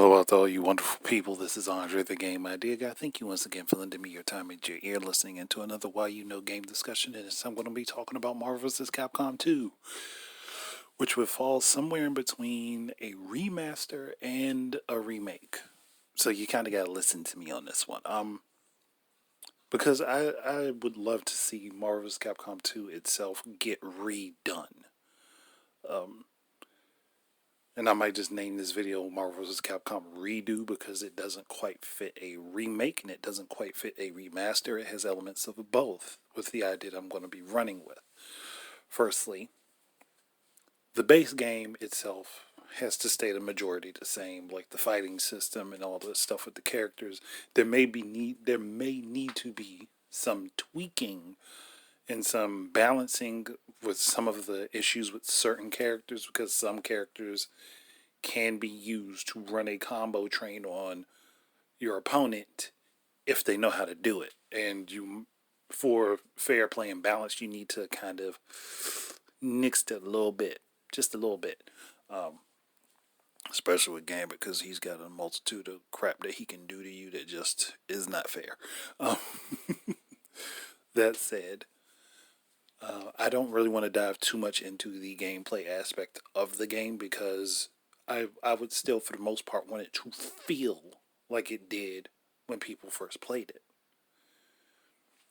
Hello out to all you wonderful people. This is Andre, the Game Idea Guy. Thank you once again for lending me your time and your ear listening into another Why You Know game discussion. And I'm going to be talking about Marvel vs. Capcom 2, which would fall somewhere in between a remaster and a remake. So you kind of got to listen to me on this one. Because I would love to see Marvel vs. Capcom 2 itself get redone. And I might just name this video Marvel vs. Capcom Redo because it doesn't quite fit a remake and it doesn't quite fit a remaster. It has elements of both with the idea that I'm going to be running with. Firstly, the base game itself has to stay the majority the same, like the fighting system and all this stuff with the characters. There may need to be some tweaking and some balancing with some of the issues with certain characters because some characters can be used to run a combo train on your opponent if they know how to do it. And for fair play and balance, you need to kind of nix it a little bit, just a little bit. Especially with Gambit because he's got a multitude of crap that he can do to you that just is not fair. That said, I don't really want to dive too much into the gameplay aspect of the game because I would still, for the most part, want it to feel like it did when people first played it.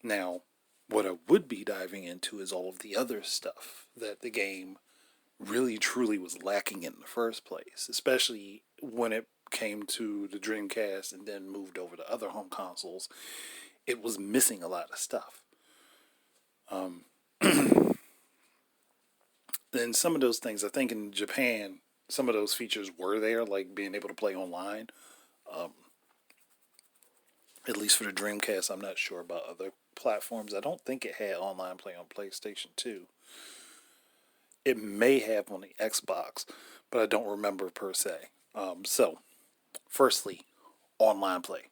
Now, what I would be diving into is all of the other stuff that the game really truly was lacking in the first place, especially when it came to the Dreamcast and then moved over to other home consoles. It was missing a lot of stuff. And some of those things, I think in Japan, some of those features were there, like being able to play online. At least for the Dreamcast, I'm not sure about other platforms. I don't think it had online play on PlayStation 2. It may have on the Xbox, but I don't remember per se. So, firstly, online play.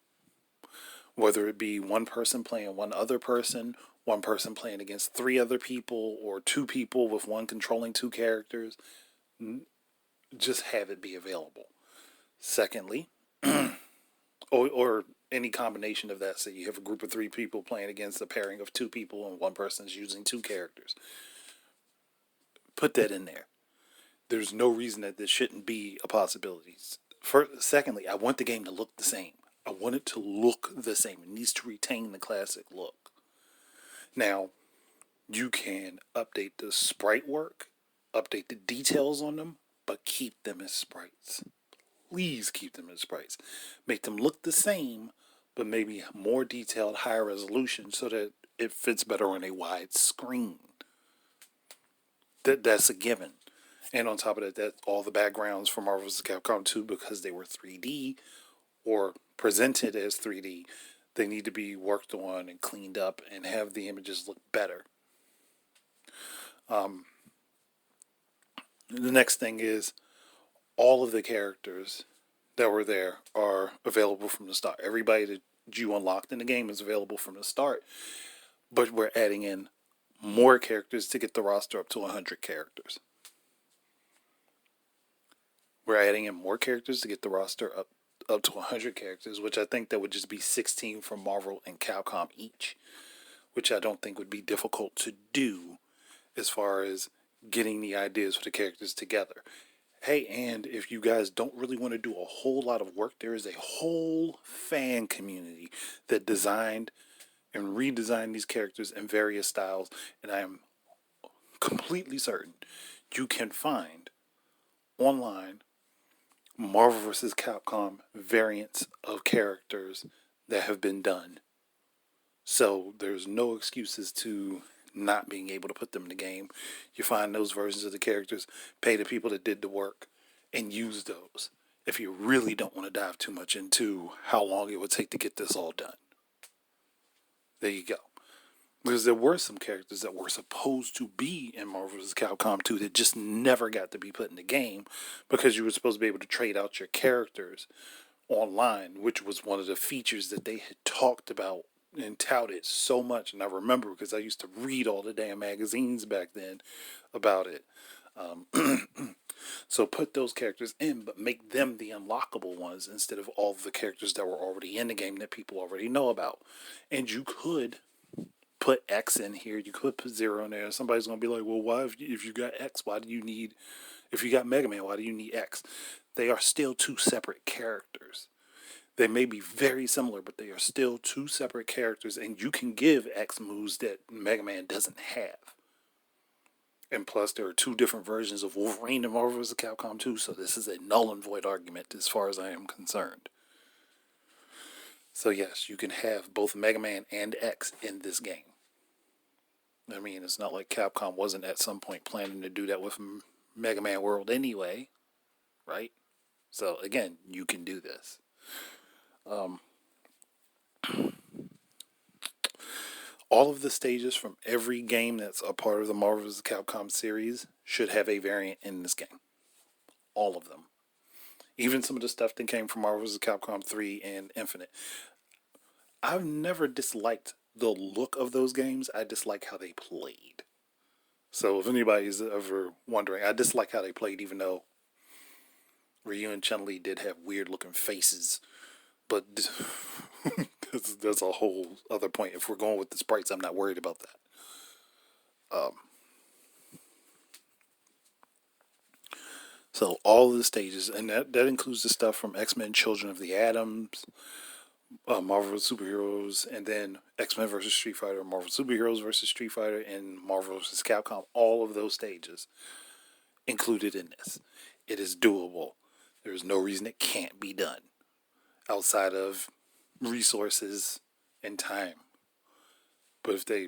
Whether it be one person playing one person playing against three other people, or two people with one controlling two characters, just have it be available. Secondly, or any combination of that. Say you have a group of three people playing against a pairing of two people and one person's using two characters. Put that in there. There's no reason that this shouldn't be a possibility. Secondly, I want the game to look the same. I want it to look the same. It needs to retain the classic look. Now, you can update the sprite work, update the details on them, but keep them as sprites. Please keep them as sprites. Make them look the same, but maybe more detailed, higher resolution so that it fits better on a wide screen. That's a given. And on top of that, all the backgrounds for Marvel vs. Capcom 2, because they were 3D or presented as 3D, they need to be worked on and cleaned up and have the images look better. The next thing is all of the characters that were there are available from the start. Everybody that you unlocked in the game is available from the start, but we're adding in more characters to get the roster up to 100 characters. We're adding in more characters to get the roster up to 100 characters, which I think that would just be 16 from Marvel and Capcom each, which I don't think would be difficult to do as far as getting the ideas for the characters together. Hey, and if you guys don't really want to do a whole lot of work, there is a whole fan community that designed and redesigned these characters in various styles, and I am completely certain you can find online Marvel vs. Capcom variants of characters that have been done. So there's no excuses to not being able to put them in the game. You find those versions of the characters, pay the people that did the work, and use those. If you really don't want to dive too much into how long it would take to get this all done. There you go. Because there were some characters that were supposed to be in Marvel vs. Capcom 2 that just never got to be put in the game because you were supposed to be able to trade out your characters online, which was one of the features that they had talked about and touted so much. And I remember because I used to read all the damn magazines back then about it. So put those characters in, but make them the unlockable ones instead of all the characters that were already in the game that people already know about. And you could put X in here. You could put Zero in there. Somebody's gonna be like, "Well, why if you got X, why do you need? If you got Mega Man, why do you need X?" They are still two separate characters. They may be very similar, but they are still two separate characters, and you can give X moves that Mega Man doesn't have. And plus, there are two different versions of Wolverine in Marvel vs. Capcom 2, so this is a null and void argument as far as I am concerned. So yes, you can have both Mega Man and X in this game. I mean, it's not like Capcom wasn't at some point planning to do that with Mega Man World anyway, right? So again, you can do this. Um, all of the stages from every game that's a part of the Marvel vs. Capcom series should have a variant in this game. All of them. Even some of the stuff that came from Marvel vs. Capcom 3 and Infinite. I've never disliked the look of those games. I dislike how they played. So if anybody's ever wondering, I dislike how they played, even though Ryu and Chun-Li did have weird looking faces. But that's a whole other point. If we're going with the sprites, I'm not worried about that. So all of the stages, and that includes the stuff from X-Men Children of the Atoms, Marvel Superheroes, and then X-Men versus Street Fighter, Marvel Superheroes versus Street Fighter, and Marvel vs. Capcom. All of those stages included in this. It is doable. There is no reason it can't be done outside of resources and time. But if they,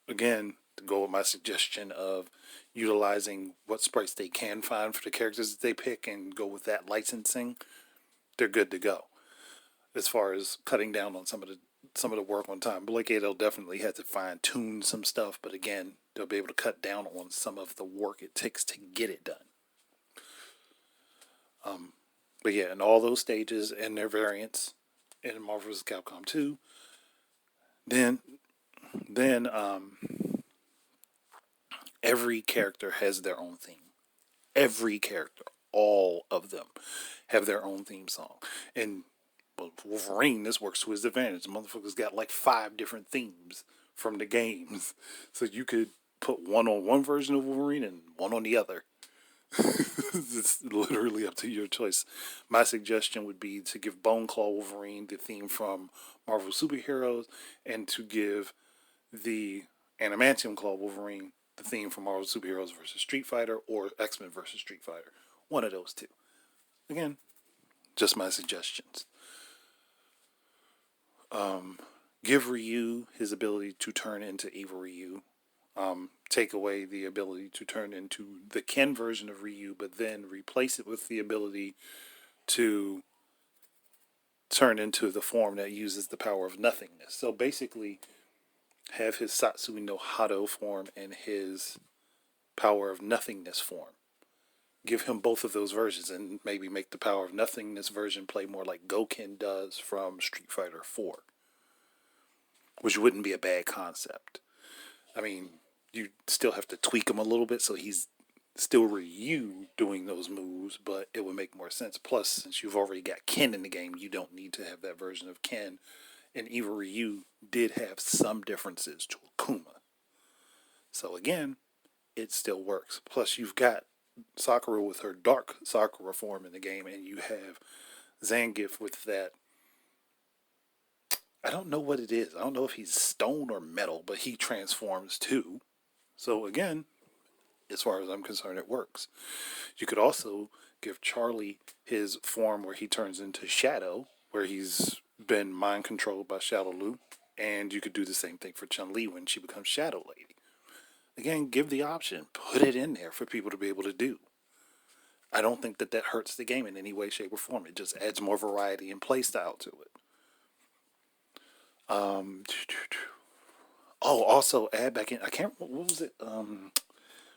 again, to go with my suggestion of utilizing what sprites they can find for the characters that they pick and go with that licensing, they're good to go. As far as cutting down on some of the work on time, Blake they'll definitely have to fine tune some stuff, but again, they'll be able to cut down on some of the work it takes to get it done. But yeah, in all those stages and their variants in Marvel vs. Capcom 2, then then every character has their own theme. Every character, all of them, have their own theme song. And Wolverine, this works to his advantage. The motherfucker's got like 5 different themes from the games. So you could put one on one version of Wolverine and one on the other. It's literally up to your choice. My suggestion would be to give Bone Claw Wolverine the theme from Marvel Superheroes, and to give the Adamantium Claw Wolverine the theme from Marvel Superheroes versus Street Fighter, or X-Men versus Street Fighter. One of those two. Again, just my suggestions. Give Ryu his ability to turn into evil Ryu. Take away the ability to turn into the Ken version of Ryu, but then replace it with the ability to turn into the form that uses the power of nothingness. So basically, have his Satsui no Hado form and his power of nothingness form. Give him both of those versions, and maybe make the power of nothingness version play more like Goken does from Street Fighter 4, which wouldn't be a bad concept. I mean, you still have to tweak him a little bit so he's still Ryu doing those moves, but it would make more sense. Plus, since you've already got Ken in the game, you don't need to have that version of Ken. And Evil Ryu did have some differences to Akuma. So again, it still works. Plus, you've got Sakura with her dark Sakura form in the game, and you have Zangief with that. I don't know what it is. I don't know if he's stone or metal, but he transforms too. So again, as far as I'm concerned, it works. You could also give Charlie his form where he turns into Shadow, where he's been mind controlled by Shadow Lu, and you could do the same thing for Chun-Li when she becomes Shadow Lady. Again, give the option. Put it in there for people to be able to do. I don't think that hurts the game in any way, shape, or form. It just adds more variety and play style to it. Also add back in. I can't. What was it?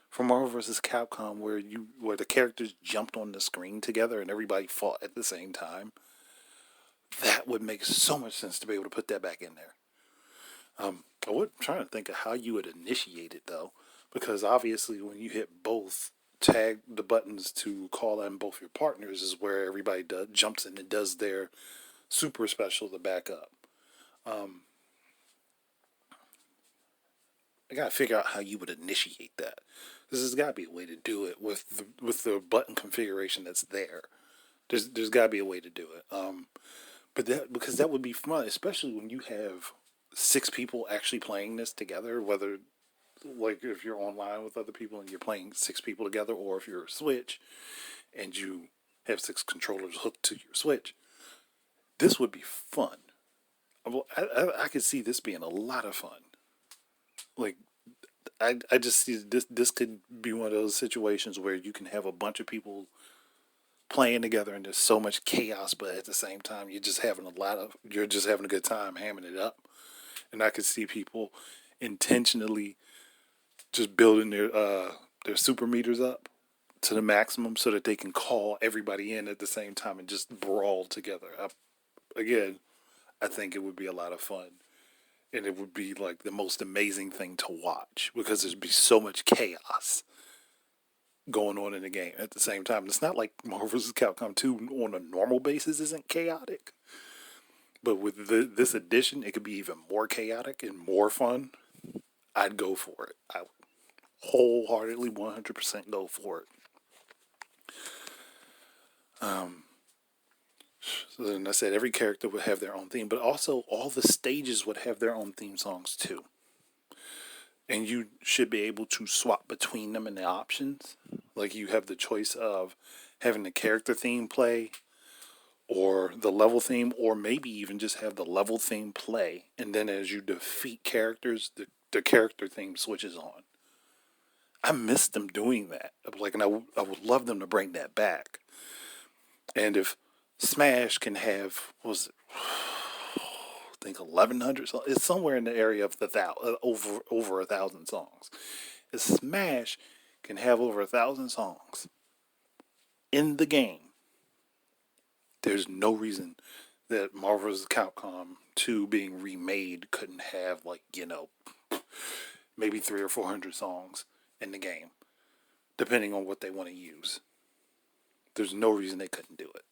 From Marvel vs. Capcom, where the characters jumped on the screen together and everybody fought at the same time. That would make so much sense to be able to put that back in there. I'm trying to think of how you would initiate it though, because obviously when you hit both tag the buttons to call in both your partners is where everybody jumps in and does their super special to back up. Um, I gotta figure out how you would initiate that. There's got to be a way to do it with the button configuration that's there. There's got to be a way to do it. But that because that would be fun, especially when you have six people actually playing this together. Whether like if you're online with other people and you're playing six people together, or if you're a Switch and you have six controllers hooked to your Switch, this would be fun. I could see this being a lot of fun. Like I just see this could be one of those situations where you can have a bunch of people playing together and there's so much chaos, but at the same time you're just having a good time hamming it up. And I could see people intentionally just building their super meters up to the maximum so that they can call everybody in at the same time and just brawl together. Again, I think it would be a lot of fun. And it would be like the most amazing thing to watch because there'd be so much chaos going on in the game at the same time. It's not like Marvel vs. Capcom 2 on a normal basis isn't chaotic, but with this edition, it could be even more chaotic and more fun. I'd go for it. I would wholeheartedly 100% go for it. Um, so then I said every character would have their own theme, but also all the stages would have their own theme songs too. And you should be able to swap between them in the options. Like you have the choice of having the character theme play or the level theme, or maybe even just have the level theme play. And then as you defeat characters, the character theme switches on. I miss them doing that. Like, and I would love them to bring that back. And if Smash can have, what was it? I think 1,100. It's somewhere in the area of over 1,000 songs. If Smash can have over 1,000 songs in the game, there's no reason that Marvel's Capcom 2 being remade couldn't have maybe 300 or 400 songs in the game, depending on what they want to use. There's no reason they couldn't do it.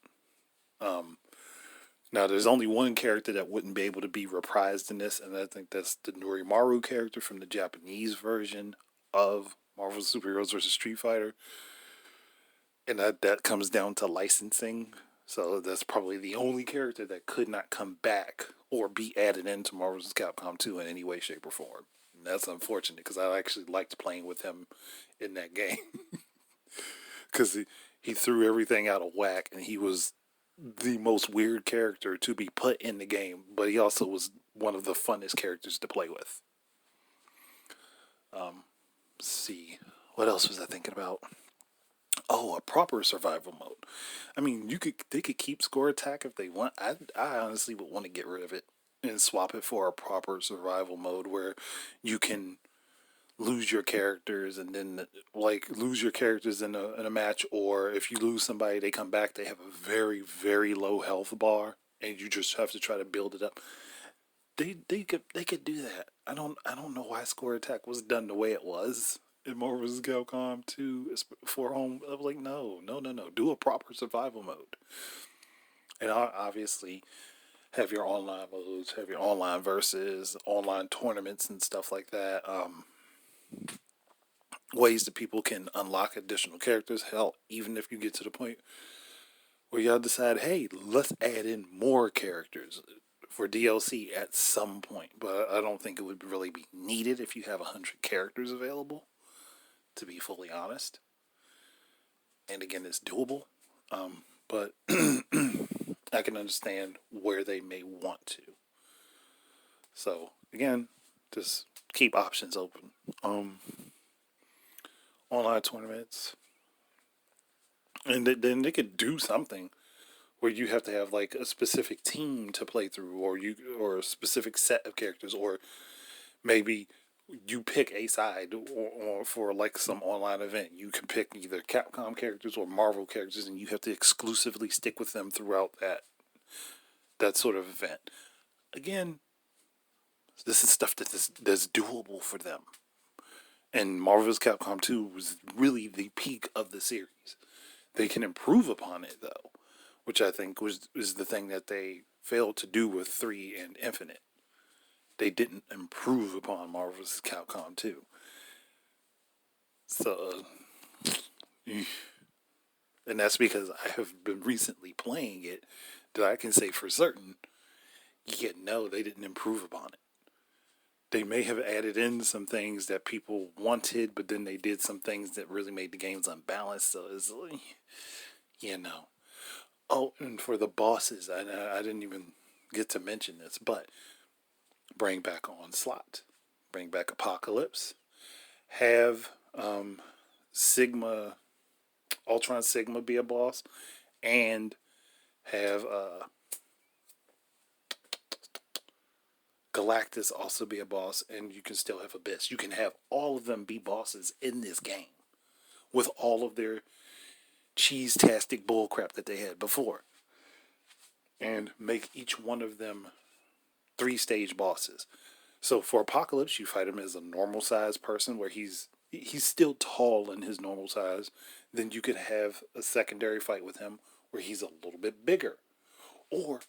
Now, there's only one character that wouldn't be able to be reprised in this, and I think that's the Norimaru character from the Japanese version of Marvel's Superheroes vs. Street Fighter. And that comes down to licensing. So that's probably the only character that could not come back or be added into Marvel's Capcom 2 in any way, shape, or form. And that's unfortunate because I actually liked playing with him in that game. Because he threw everything out of whack and he was the most weird character to be put in the game, but he also was one of the funnest characters to play with. Let's see. What else was I thinking about? Oh, a proper survival mode. I mean, they could keep score attack if they want. I honestly would want to get rid of it and swap it for a proper survival mode where you can lose your characters and then lose your characters in a match, or if you lose somebody they come back, they have a very very low health bar and you just have to try to build it up. They could do that. I don't know why score attack was done the way it was in Marvel vs. Capcom 2 for home. I was like, no, no, no, no. Do a proper survival mode. And obviously have your online modes, have your online versus, online tournaments and stuff like that. Ways that people can unlock additional characters. Hell, even if you get to the point where y'all decide, hey, let's add in more characters for DLC at some point. But I don't think it would really be needed if you have 100 characters available, to be fully honest. And again, it's doable. But I can understand where they may want to. So again, just keep options open. Online tournaments, and then they could do something where you have to have like a specific team to play through, or a specific set of characters, or maybe you pick a side, or for like some online event, you can pick either Capcom characters or Marvel characters, and you have to exclusively stick with them throughout that sort of event. Again, this is stuff that's doable for them. And Marvel vs. Capcom 2 was really the peak of the series. They can improve upon it, though, which I think was the thing that they failed to do with 3 and Infinite. They didn't improve upon Marvel vs. Capcom 2. So, and that's because I have been recently playing it that I can say for certain, yeah, no, they didn't improve upon it. They may have added in some things that people wanted, but then they did some things that really made the games unbalanced. So it's like, yeah, no. Oh, and for the bosses, I didn't even get to mention this, but bring back Onslaught, bring back Apocalypse, have Sigma, Ultron Sigma be a boss, and have Galactus also be a boss, and you can still have Abyss. You can have all of them be bosses in this game with all of their cheese-tastic bullcrap that they had before, and make each one of them 3-stage bosses. So for Apocalypse, you fight him as a normal sized person where he's still tall in his normal size. Then you could have a secondary fight with him where he's a little bit bigger. Or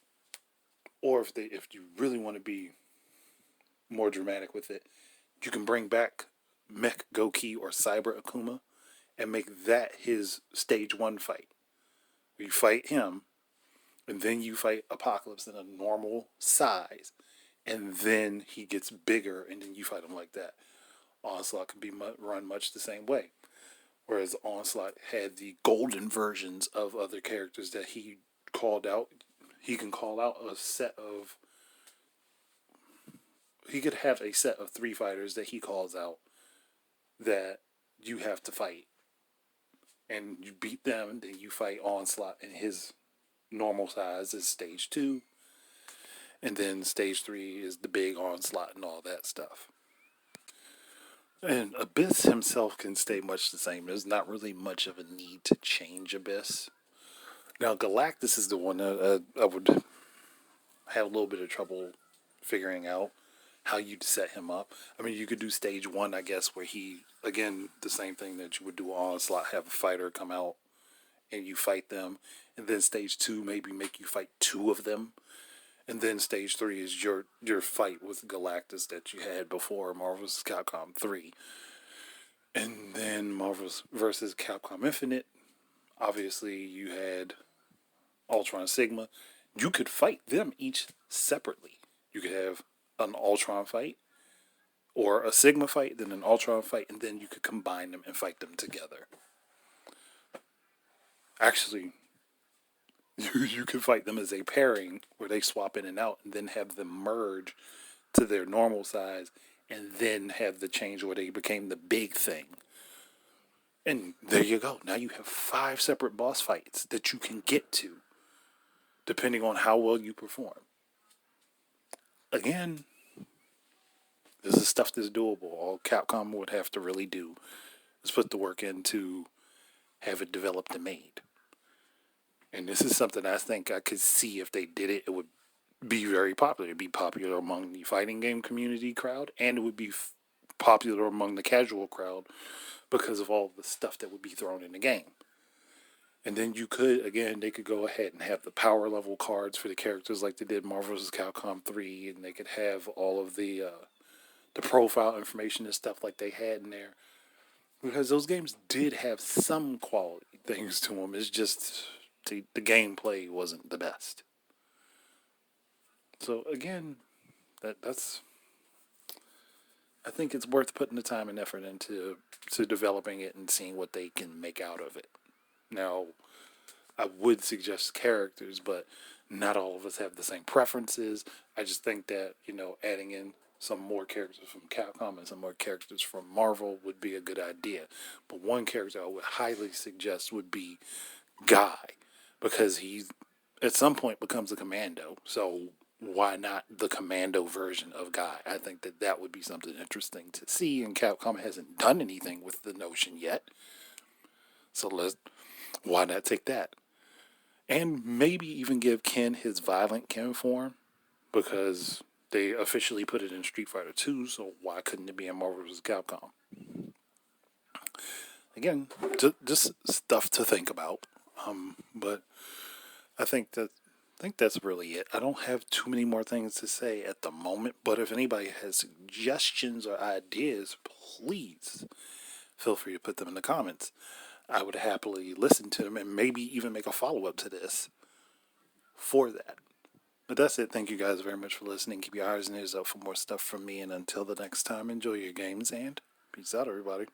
if you really want to be more dramatic with it, you can bring back Mech Goki or Cyber Akuma and make that his stage 1 fight. You fight him, and then you fight Apocalypse in a normal size, and then he gets bigger, and then you fight him like that. Onslaught can be run much the same way. Whereas Onslaught had the golden versions of other characters that he called out. He can call out a set of... He could have a set of 3 fighters that he calls out that you have to fight. And you beat them, and then you fight Onslaught in his normal size is stage 2. And then stage 3 is the big Onslaught and all that stuff. And Abyss himself can stay much the same. There's not really much of a need to change Abyss. Now, Galactus is the one that I would have a little bit of trouble figuring out how you'd set him up. I mean, you could do stage 1, I guess, where he, again, the same thing that you would do Onslaught, have a fighter come out and you fight them. And then stage 2, maybe make you fight 2 of them. And then stage 3 is your fight with Galactus that you had before Marvel vs. Capcom 3. And then Marvel vs. Capcom Infinite, obviously you had Ultron Sigma. You could fight them each separately. You could have an Ultron fight, or a Sigma fight, then an Ultron fight, and then you could combine them and fight them together. Actually, you could fight them as a pairing where they swap in and out, and then have them merge to their normal size, and then have the change where they became the big thing. And there you go. Now you have 5 separate boss fights that you can get to, depending on how well you perform. Again, this is stuff that's doable. All Capcom would have to really do is put the work in to have it developed and made. And this is something I think I could see if they did it, it would be very popular. It'd be popular among the fighting game community crowd, and it would be popular among the casual crowd because of all the stuff that would be thrown in the game. And then you could, again, they could go ahead and have the power level cards for the characters like they did Marvel vs. Capcom 3, and they could have all of the profile information and stuff like they had in there. Because those games did have some quality things to them. It's just the gameplay wasn't the best. So again, that's... I think it's worth putting the time and effort into developing it and seeing what they can make out of it. Now, I would suggest characters, but not all of us have the same preferences. I just think that, adding in some more characters from Capcom and some more characters from Marvel would be a good idea. But one character I would highly suggest would be Guy, because he at some point becomes a commando. So why not the commando version of Guy? I think that would be something interesting to see, and Capcom hasn't done anything with the notion yet. So why not take that? And maybe even give Ken his violent Ken form, because they officially put it in Street Fighter 2, so why couldn't it be in Marvel vs. Capcom? again, just stuff to think about. But I think that's really it. I don't have too many more things to say at the moment. But if anybody has suggestions or ideas, please feel free to put them in the comments. I would happily listen to them and maybe even make a follow up to this for that. But that's it. Thank you guys very much for listening. Keep your eyes and ears up for more stuff from me. And until the next time, enjoy your games and peace out, everybody.